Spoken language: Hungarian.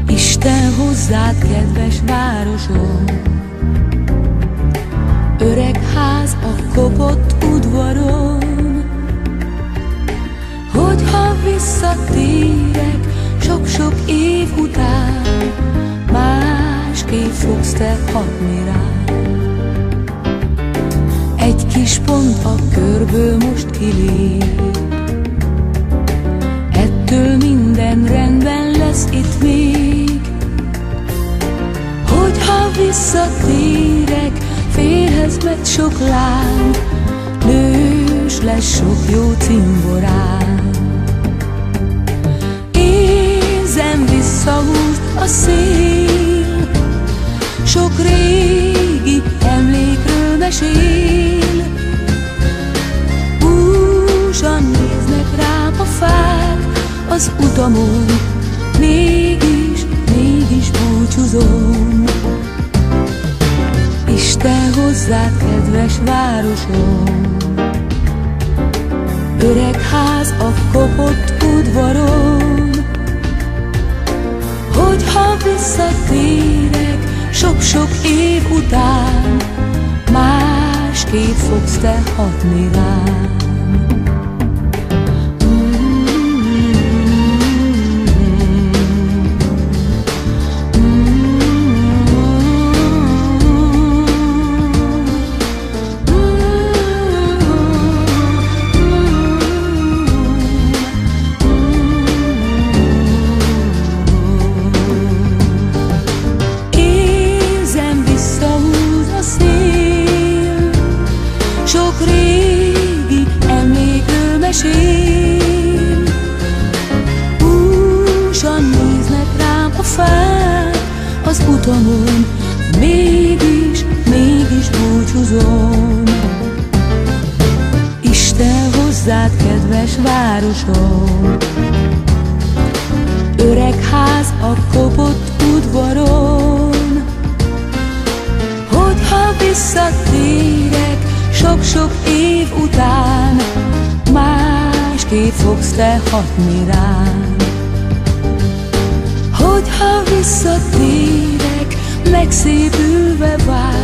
Isten hozzád, kedves városom, öreg ház a kopott udvaron. Hogyha visszatérek sok-sok év után, másképp fogsz te hatni rám. Egy kis pont a körből most kilép, ettől minden rendben lesz itt még. Hogyha visszatérek, férhez megy sok láng, nős lesz sok jó cimborám. Érzem, visszahúz a szél, sok régi emlékről mesél. Búsan néznek rám a fák az utamon, mégis búcsúzom. Isten hozzád, kedves városom, öreg ház a kopott udvaron. Hogyha visszatérek sok-sok év után, másképp fogsz te hatni rám. Sok régi emlékről mesél, búsan néznek rám a fák az utamon, mégis búcsúzom. Isten hozzád, kedves városom, öreg ház a kopott udvaron. Hogyha visszatérek sok-sok év után, másképp fogsz te hatni rám. Hogyha visszatérek, megszépülve vár,